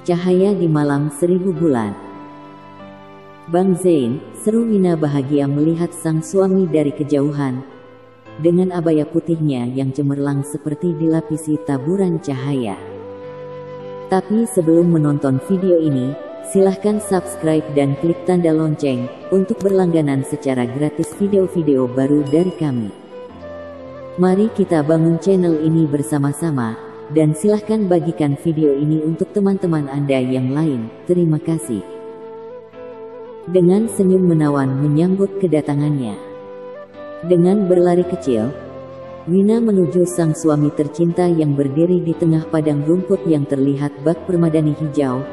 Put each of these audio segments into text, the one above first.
cahaya di malam 1000 bulan. Bang Zain, seru Wina bahagia melihat sang suami dari kejauhan. Dengan abaya putihnya yang cemerlang seperti dilapisi taburan cahaya. Tapi sebelum menonton video ini, silahkan subscribe dan klik tanda lonceng, untuk berlangganan secara gratis video-video baru dari kami. Mari kita bangun channel ini bersama-sama. Dan silahkan bagikan video ini untuk teman-teman Anda yang lain. Terima kasih. Dengan senyum menawan menyambut kedatangannya. Dengan berlari kecil, Wina menuju sang suami tercinta yang berdiri di tengah padang rumput yang terlihat bak permadani hijau.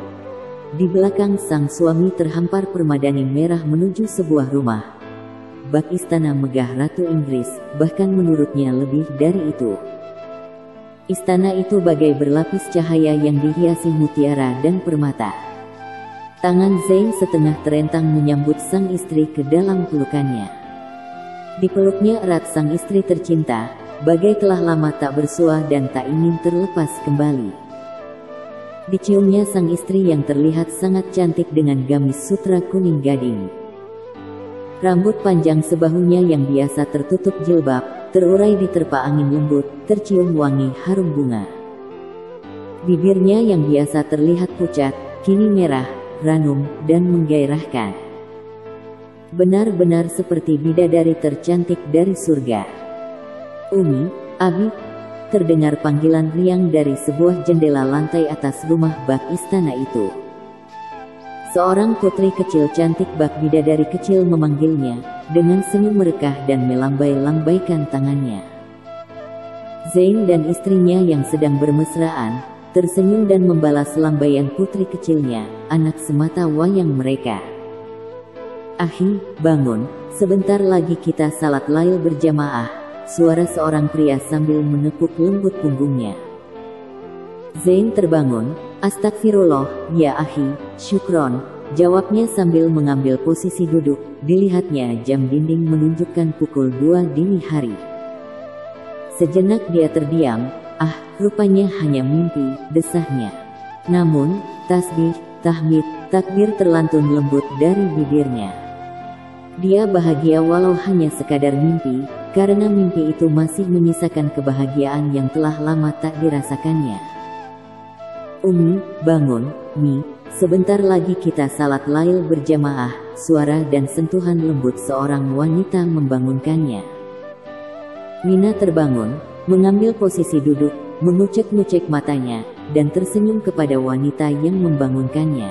Di belakang sang suami terhampar permadani merah menuju sebuah rumah. Bak istana megah Ratu Inggris, bahkan menurutnya lebih dari itu. Istana itu bagai berlapis cahaya yang dihiasi mutiara dan permata. Tangan Zain setengah terentang menyambut sang istri ke dalam pelukannya. Dipeluknya erat sang istri tercinta, bagai telah lama tak bersua dan tak ingin terlepas kembali. Diciumnya sang istri yang terlihat sangat cantik dengan gamis sutra kuning gading. Rambut panjang sebahunya yang biasa tertutup jilbab, terurai diterpa angin lembut, tercium wangi harum bunga. Bibirnya yang biasa terlihat pucat, kini merah, ranum, dan menggairahkan. Benar-benar seperti bidadari tercantik dari surga. Umi, Abi, terdengar panggilan riang dari sebuah jendela lantai atas rumah bak istana itu. Seorang putri kecil cantik bak bidadari kecil memanggilnya, dengan senyum merekah dan melambai-lambaikan tangannya. Zain dan istrinya yang sedang bermesraan, tersenyum dan membalas lambaian putri kecilnya, anak semata wayang mereka. "Ahi, bangun, sebentar lagi kita salat lail berjamaah," suara seorang pria sambil menekuk lembut punggungnya. Zain terbangun, "Astagfirullah, ya Ahi, syukron," jawabnya sambil mengambil posisi duduk. Dilihatnya jam dinding menunjukkan pukul 2 dini hari. Sejenak dia terdiam, rupanya hanya mimpi, desahnya. Namun, tasbih, tahmid, takbir terlantun lembut dari bibirnya. Dia bahagia walau hanya sekadar mimpi, karena mimpi itu masih menyisakan kebahagiaan yang telah lama tak dirasakannya. "Umi, bangun, Mi, sebentar lagi kita salat lail berjamaah," suara dan sentuhan lembut seorang wanita membangunkannya. Wina terbangun, mengambil posisi duduk, mengucek-ngucek matanya, dan tersenyum kepada wanita yang membangunkannya.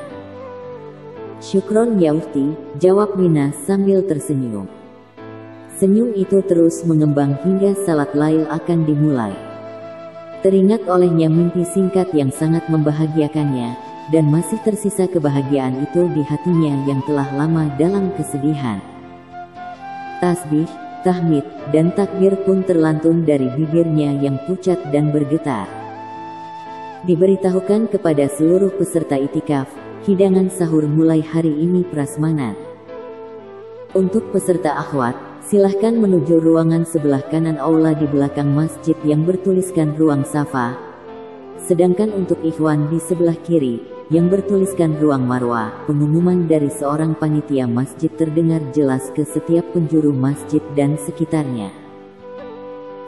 "Syukron ya Ukhti," jawab Wina sambil tersenyum. Senyum itu terus mengembang hingga salat lail akan dimulai. Teringat olehnya mimpi singkat yang sangat membahagiakannya, dan masih tersisa kebahagiaan itu di hatinya yang telah lama dalam kesedihan. Tasbih, tahmid, dan takbir pun terlantun dari bibirnya yang pucat dan bergetar. Diberitahukan kepada seluruh peserta itikaf, hidangan sahur mulai hari ini prasmanan. Untuk peserta akhwat, silahkan menuju ruangan sebelah kanan aula di belakang masjid yang bertuliskan ruang safa. Sedangkan untuk ikhwan di sebelah kiri, yang bertuliskan ruang marwah. Pengumuman dari seorang panitia masjid terdengar jelas ke setiap penjuru masjid dan sekitarnya.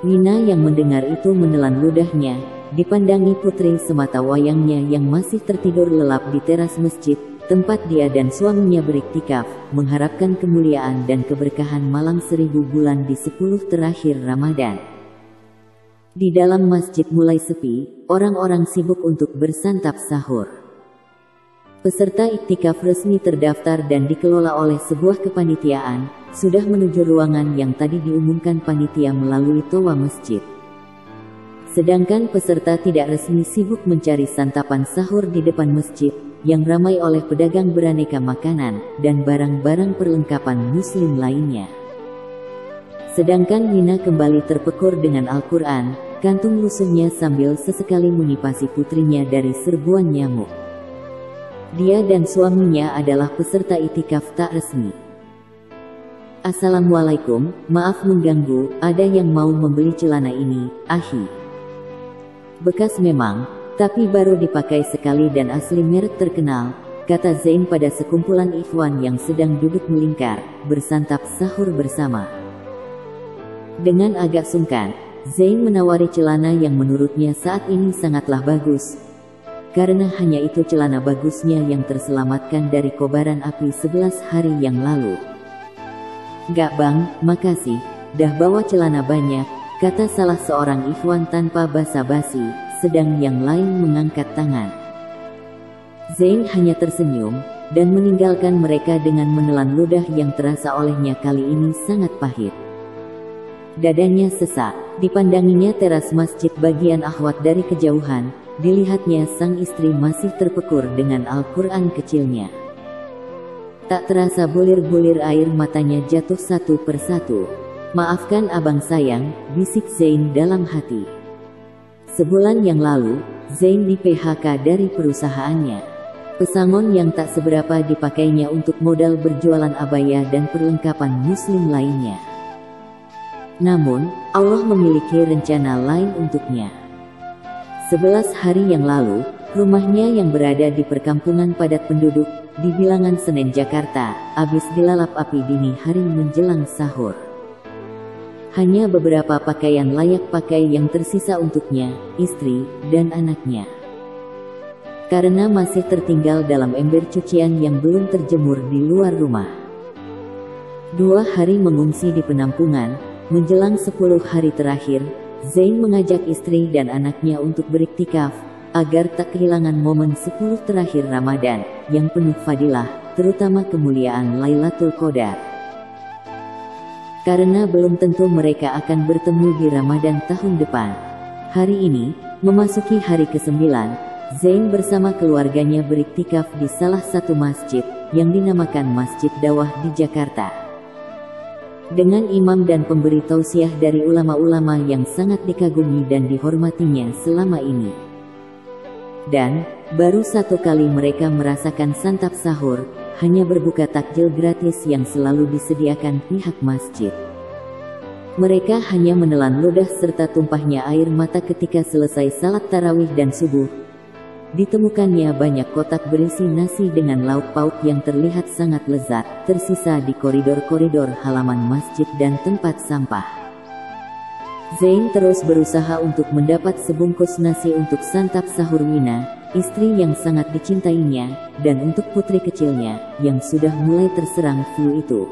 Wina yang mendengar itu menelan ludahnya, dipandangi putri semata wayangnya yang masih tertidur lelap di teras masjid, tempat dia dan suaminya beriktikaf, mengharapkan kemuliaan dan keberkahan malam 1000 bulan di 10 terakhir Ramadan. Di dalam masjid mulai sepi, orang-orang sibuk untuk bersantap sahur. Peserta iktikaf resmi terdaftar dan dikelola oleh sebuah kepanitiaan, sudah menuju ruangan yang tadi diumumkan panitia melalui toa masjid. Sedangkan peserta tidak resmi sibuk mencari santapan sahur di depan masjid, yang ramai oleh pedagang beraneka makanan, dan barang-barang perlengkapan muslim lainnya. Sedangkan Wina kembali terpekur dengan Al-Quran, kantung lusuhnya sambil sesekali mengipasi putrinya dari serbuan nyamuk. Dia dan suaminya adalah peserta itikaf tak resmi. "Assalamualaikum, maaf mengganggu, ada yang mau membeli celana ini, Ahi?" Bekas memang, Tapi baru dipakai sekali dan asli merek terkenal, kata Zain pada sekumpulan ikhwan yang sedang duduk melingkar, bersantap sahur bersama. Dengan agak sungkan, Zain menawari celana yang menurutnya saat ini sangatlah bagus. Karena hanya itu celana bagusnya yang terselamatkan dari kobaran api 11 hari yang lalu. "Gak bang, makasih, dah bawa celana banyak," kata salah seorang ikhwan tanpa basa-basi, sedang yang lain mengangkat tangan. Zain hanya tersenyum, dan meninggalkan mereka dengan menelan ludah yang terasa olehnya kali ini sangat pahit. Dadanya sesak, dipandanginya teras masjid bagian akhwat dari kejauhan, dilihatnya sang istri masih terpekur dengan Al-Quran kecilnya. Tak terasa bulir-bulir air matanya jatuh satu persatu. "Maafkan abang sayang," bisik Zain dalam hati. Sebulan yang lalu, Zain di PHK dari perusahaannya. Pesangon yang tak seberapa dipakainya untuk modal berjualan abaya dan perlengkapan muslim lainnya. Namun, Allah memiliki rencana lain untuknya. 11 hari yang lalu, rumahnya yang berada di perkampungan padat penduduk, di Bilangan Senen Jakarta, habis dilalap api dini hari menjelang sahur. Hanya beberapa pakaian layak pakai yang tersisa untuknya, istri, dan anaknya. Karena masih tertinggal dalam ember cucian yang belum terjemur di luar rumah. 2 hari mengungsi di penampungan, menjelang 10 hari terakhir, Zain mengajak istri dan anaknya untuk beriktikaf, agar tak kehilangan momen 10 terakhir Ramadan, yang penuh fadilah, terutama kemuliaan Lailatul Qadar. Karena belum tentu mereka akan bertemu di Ramadan tahun depan. Hari ini, memasuki hari ke-9, Zain bersama keluarganya beriktikaf di salah satu masjid, yang dinamakan Masjid Dawah di Jakarta. Dengan imam dan pemberi tausiah dari ulama-ulama yang sangat dikagumi dan dihormatinya selama ini. Dan, baru 1 kali mereka merasakan santap sahur, hanya berbuka takjil gratis yang selalu disediakan pihak masjid. Mereka hanya menelan ludah serta tumpahnya air mata ketika selesai salat tarawih dan subuh. Ditemukannya banyak kotak berisi nasi dengan lauk pauk yang terlihat sangat lezat, tersisa di koridor-koridor halaman masjid dan tempat sampah. Zain terus berusaha untuk mendapat sebungkus nasi untuk santap sahur Wina, istri yang sangat dicintainya, dan untuk putri kecilnya, yang sudah mulai terserang flu itu.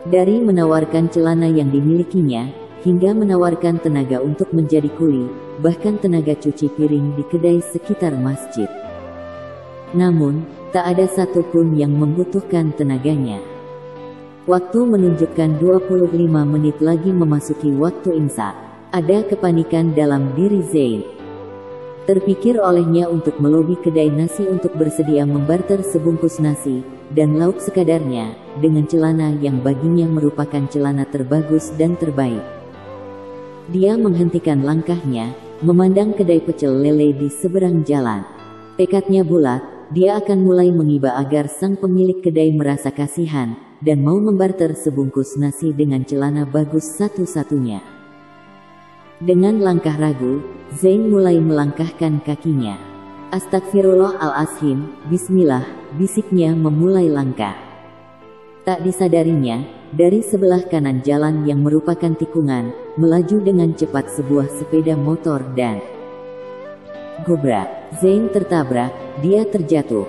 Dari menawarkan celana yang dimilikinya, hingga menawarkan tenaga untuk menjadi kuli, bahkan tenaga cuci piring di kedai sekitar masjid. Namun, tak ada satupun yang membutuhkan tenaganya. Waktu menunjukkan 25 menit lagi memasuki waktu imsak. Ada kepanikan dalam diri Zain. Terpikir olehnya untuk melobi kedai nasi untuk bersedia membarter sebungkus nasi, dan lauk sekadarnya, dengan celana yang baginya merupakan celana terbagus dan terbaik. Dia menghentikan langkahnya, memandang kedai pecel lele di seberang jalan. Tekadnya bulat, dia akan mulai mengiba agar sang pemilik kedai merasa kasihan, dan mau membarter sebungkus nasi dengan celana bagus satu-satunya. Dengan langkah ragu, Zain mulai melangkahkan kakinya. "Astagfirullahalazim, bismillah," bisiknya memulai langkah. Tak disadarinya, dari sebelah kanan jalan yang merupakan tikungan, melaju dengan cepat sebuah sepeda motor dan gobrak. Zain tertabrak, dia terjatuh.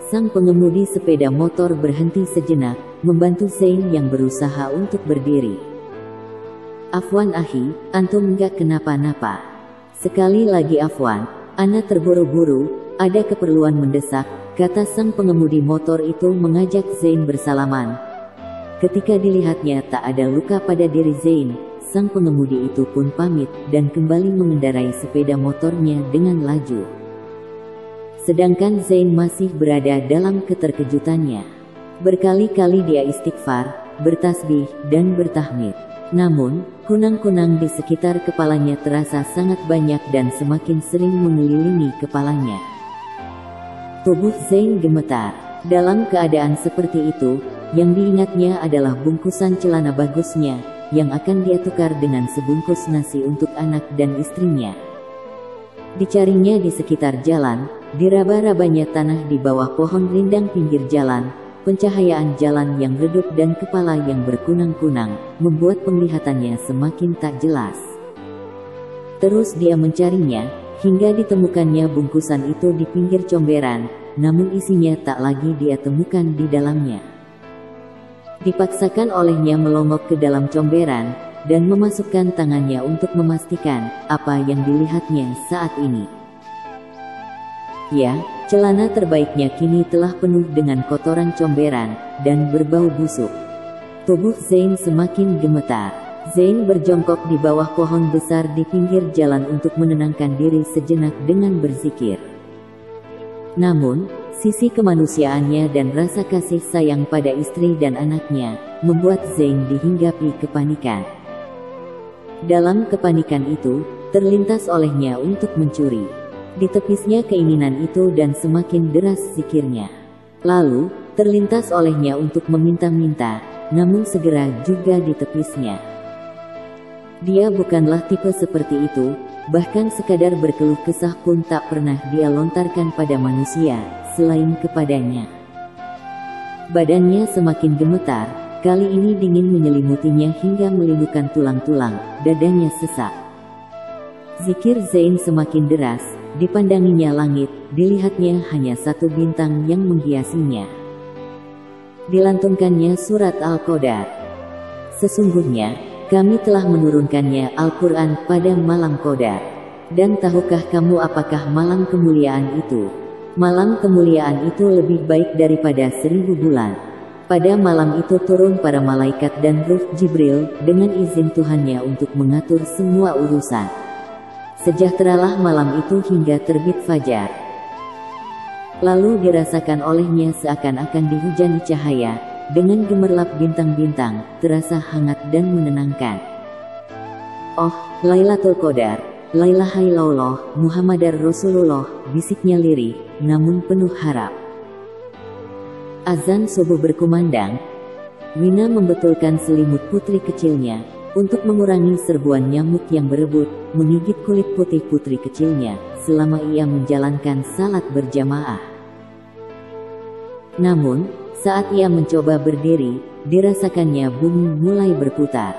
Sang pengemudi sepeda motor berhenti sejenak, membantu Zain yang berusaha untuk berdiri. "Afwan ahi, antum nggak kenapa-napa?" "Sekali lagi afwan, ana terburu-buru, ada keperluan mendesak," kata sang pengemudi motor itu mengajak Zain bersalaman. Ketika dilihatnya tak ada luka pada diri Zain, sang pengemudi itu pun pamit, dan kembali mengendarai sepeda motornya dengan laju. Sedangkan Zain masih berada dalam keterkejutannya. Berkali-kali dia istighfar, bertasbih, dan bertahmid. Namun, kunang-kunang di sekitar kepalanya terasa sangat banyak dan semakin sering mengelilingi kepalanya. Tubuh Zain gemetar. Dalam keadaan seperti itu, yang diingatnya adalah bungkusan celana bagusnya, yang akan dia tukar dengan sebungkus nasi untuk anak dan istrinya. Dicarinya di sekitar jalan, diraba-rabanya tanah di bawah pohon rindang pinggir jalan, pencahayaan jalan yang redup dan kepala yang berkunang-kunang, membuat penglihatannya semakin tak jelas. Terus dia mencarinya, hingga ditemukannya bungkusan itu di pinggir comberan, namun isinya tak lagi dia temukan di dalamnya. Dipaksakan olehnya melongok ke dalam comberan, dan memasukkan tangannya untuk memastikan apa yang dilihatnya saat ini. Ya, celana terbaiknya kini telah penuh dengan kotoran comberan, dan berbau busuk. Tubuh Zain semakin gemetar. Zain berjongkok di bawah pohon besar di pinggir jalan untuk menenangkan diri sejenak dengan berzikir. Namun, sisi kemanusiaannya dan rasa kasih sayang pada istri dan anaknya, membuat Zain dihinggapi kepanikan. Dalam kepanikan itu, terlintas olehnya untuk mencuri. Ditepisnya keinginan itu dan semakin deras zikirnya. Lalu, terlintas olehnya untuk meminta-minta, namun segera juga ditepisnya. Dia bukanlah tipe seperti itu, bahkan sekadar berkeluh kesah pun tak pernah dia lontarkan pada manusia, selain kepadanya. Badannya semakin gemetar, kali ini dingin menyelimutinya hingga meluluhkan tulang-tulang, dadanya sesak. Zikir Zain semakin deras, dipandanginya langit, dilihatnya hanya satu bintang yang menghiasinya. Dilantunkannya surat Al-Qadar. Sesungguhnya, kami telah menurunkannya Al-Quran pada malam Qadar. Dan tahukah kamu apakah malam kemuliaan itu? Malam kemuliaan itu lebih baik daripada 1000 bulan. Pada malam itu turun para malaikat dan ruh Jibril, dengan izin Tuhannya untuk mengatur semua urusan. Sejahteralah malam itu hingga terbit fajar. Lalu dirasakan olehnya seakan-akan dihujani cahaya, dengan gemerlap bintang-bintang, terasa hangat dan menenangkan. Oh, Lailatul Qadar, La ilaha illallah, Muhammadar Rasulullah, bisiknya lirih, namun penuh harap. Azan subuh berkumandang. Wina membetulkan selimut putri kecilnya, untuk mengurangi serbuan nyamuk yang berebut, menggigit kulit putih putri kecilnya, selama ia menjalankan salat berjamaah. Namun, saat ia mencoba berdiri, dirasakannya bumi mulai berputar.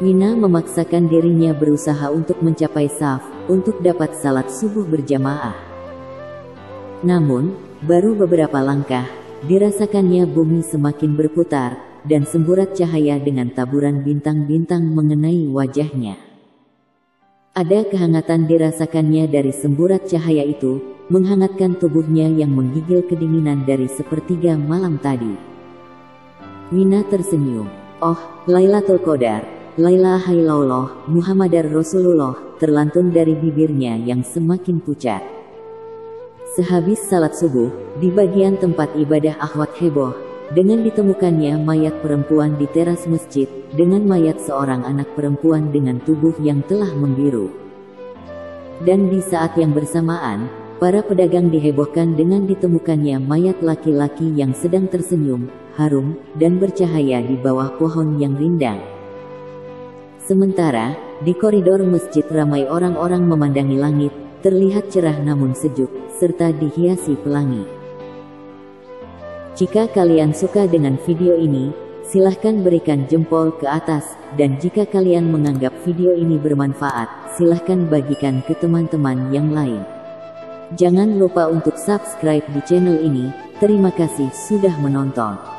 Wina memaksakan dirinya berusaha untuk mencapai saf, untuk dapat salat subuh berjamaah. Namun, baru beberapa langkah, dirasakannya bumi semakin berputar, dan semburat cahaya dengan taburan bintang-bintang mengenai wajahnya. Ada kehangatan dirasakannya dari semburat cahaya itu, menghangatkan tubuhnya yang menggigil kedinginan dari sepertiga malam tadi. Wina tersenyum. Oh, Lailatul Qadar, La ilaha illallah, Muhammadar Rasulullah, terlantun dari bibirnya yang semakin pucat. Sehabis salat subuh, di bagian tempat ibadah Akhwat heboh, dengan ditemukannya mayat perempuan di teras masjid, dengan mayat seorang anak perempuan dengan tubuh yang telah membiru. Dan di saat yang bersamaan, para pedagang dihebohkan dengan ditemukannya mayat laki-laki yang sedang tersenyum, harum, dan bercahaya di bawah pohon yang rindang. Sementara, di koridor masjid ramai orang-orang memandangi langit, terlihat cerah namun sejuk, serta dihiasi pelangi. Jika kalian suka dengan video ini, silahkan berikan jempol ke atas, dan jika kalian menganggap video ini bermanfaat, silahkan bagikan ke teman-teman yang lain. Jangan lupa untuk subscribe di channel ini. Terima kasih sudah menonton.